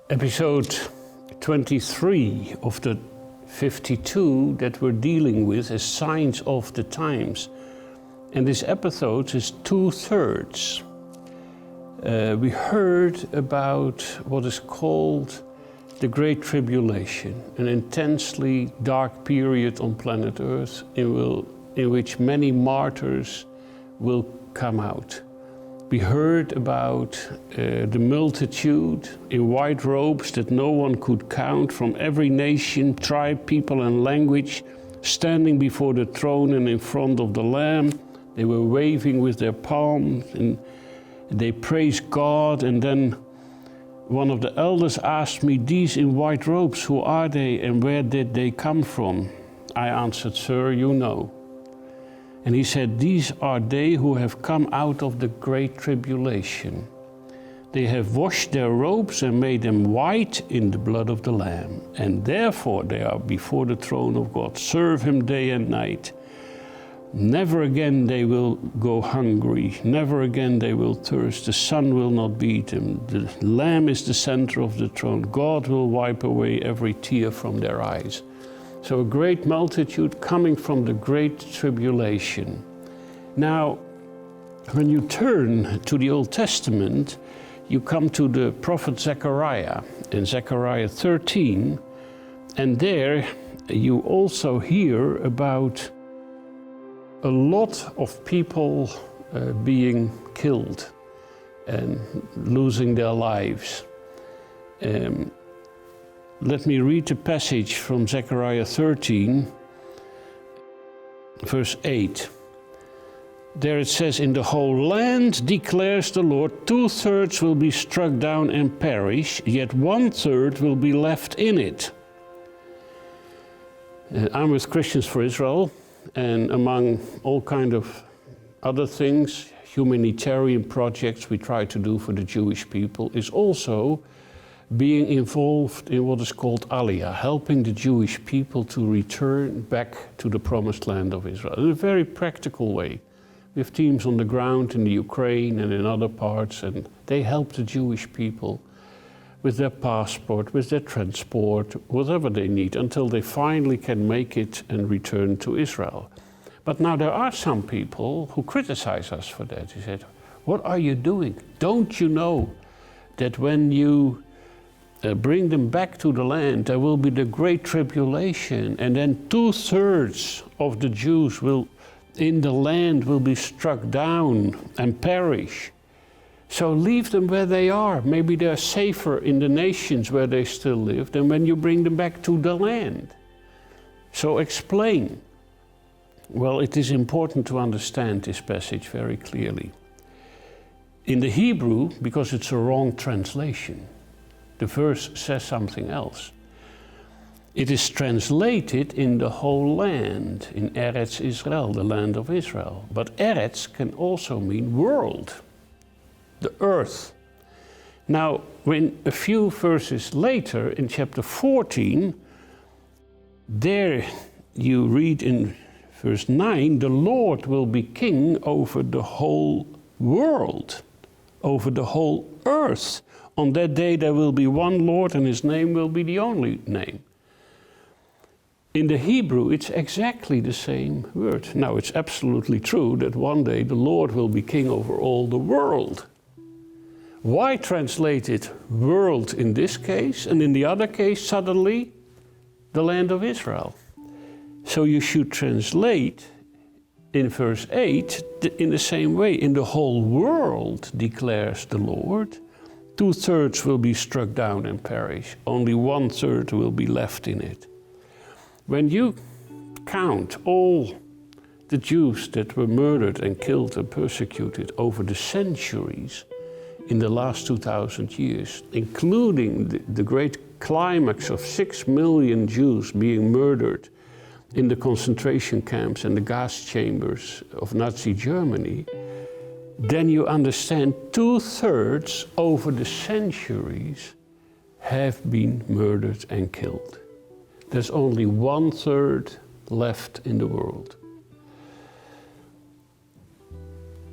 Episode 23 of the 52 that we're dealing with is Signs of the Times. And this episode is 2/3. We heard about what is called the Great Tribulation, an intensely dark period on planet Earth in which many martyrs will come out. We heard about the multitude in white robes that no one could count, from every nation, tribe, people and language, standing before the throne and in front of the Lamb. They were waving with their palms and they praised God. And then one of the elders asked me, "These in white robes, who are they and where did they come from?" I answered, "Sir, you know." And he said, "These are they who have come out of the Great Tribulation. They have washed their robes and made them white in the blood of the Lamb. And therefore they are before the throne of God. Serve him day and night. Never again they will go hungry. Never again they will thirst. The sun will not beat them. The Lamb is the center of the throne. God will wipe away every tear from their eyes." So a great multitude coming from the Great Tribulation. Now, when you turn to the Old Testament, you come to the prophet Zechariah in Zechariah 13, and there you also hear about a lot of people being killed and losing their lives. Let me read the passage from Zechariah 13, verse 8. There it says, "In the whole land, declares the Lord, 2/3 will be struck down and perish, yet 1/3 will be left in it." I'm with Christians for Israel, and among all kind of other things, humanitarian projects we try to do for the Jewish people is also being involved in what is called Aliyah, helping the Jewish people to return back to the promised land of Israel in a very practical way. We have teams on the ground in the Ukraine and in other parts, and they help the Jewish people with their passport, with their transport, whatever they need, until they finally can make it and return to Israel. But now there are some people who criticize us for that. He said, "What are you doing? Don't you know that when you bring them back to the land, there will be the Great Tribulation, and then 2/3 of the Jews in the land will be struck down and perish. So leave them where they are. Maybe they're safer in the nations where they still live than when you bring them back to the land." So explain. Well, it is important to understand this passage very clearly. In the Hebrew, because it's a wrong translation, the verse says something else. It is translated in the whole land, in Eretz Israel, the land of Israel. But Eretz can also mean world, the earth. Now, when a few verses later, in chapter 14, there you read in verse 9, "The Lord will be king over the whole world, over the whole earth. On that day there will be one Lord, and his name will be the only name." In the Hebrew, it's exactly the same word. Now, it's absolutely true that one day the Lord will be king over all the world. Why translate it world in this case, and in the other case, suddenly, the land of Israel? So you should translate in verse 8 in the same way. "In the whole world, declares the Lord, 2/3 will be struck down and perish. Only 1/3 will be left in it." When you count all the Jews that were murdered and killed and persecuted over the centuries in the last 2,000 years, including the great climax of 6 million Jews being murdered in the concentration camps and the gas chambers of Nazi Germany, then you understand 2/3 over the centuries have been murdered and killed. There's only 1/3 left in the world.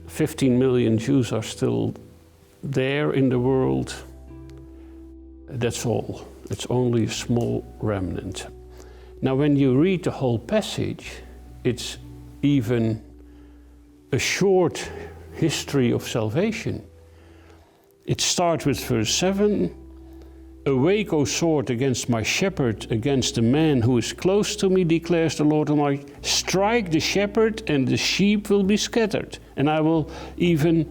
15 million Jews are still there in the world. That's all. It's only a small remnant. Now, when you read the whole passage, it's even a short history of salvation. It starts with verse 7. Awake, O sword, against my shepherd, against the man who is close to me, declares the Lord Almighty. Strike the shepherd, and the sheep will be scattered, and I will even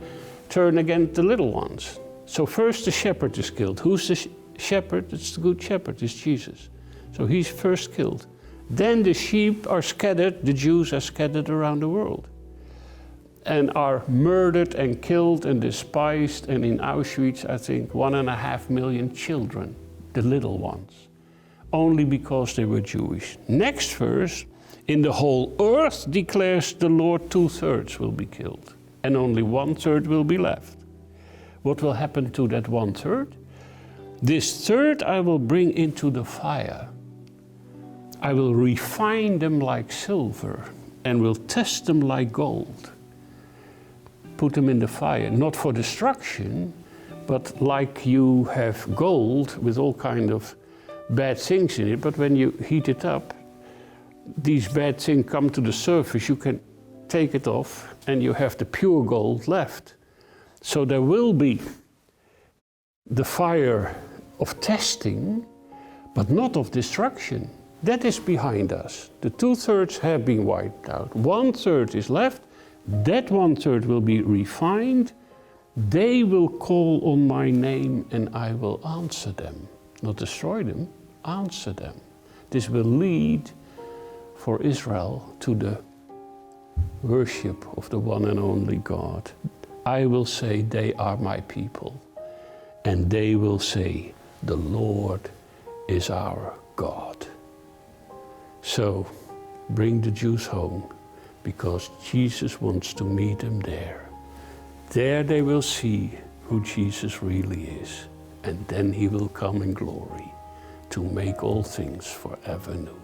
turn against the little ones. So first the shepherd is killed. Who's the shepherd? It's the good shepherd, it's Jesus. So he's first killed. Then the sheep are scattered, the Jews are scattered around the world, and are murdered and killed and despised, and in Auschwitz, I think, 1.5 million children, the little ones, only because they were Jewish. Next verse, in the whole earth declares the Lord, 2/3 will be killed, and only 1/3 will be left. What will happen to that 1/3? This third I will bring into the fire. I will refine them like silver, and will test them like gold. Put them in the fire, not for destruction, but like you have gold with all kind of bad things in it, but when you heat it up, these bad things come to the surface, you can take it off, and you have the pure gold left. So there will be the fire of testing, but not of destruction. That is behind us. The 2/3 have been wiped out. 1/3 is left. That 1/3 will be refined. They will call on my name, and I will answer them. Not destroy them, answer them. This will lead for Israel to the worship of the one and only God. I will say, they are my people. And they will say, the Lord is our God. So bring the Jews home, because Jesus wants to meet them there. There they will see who Jesus really is, and then he will come in glory to make all things forever new.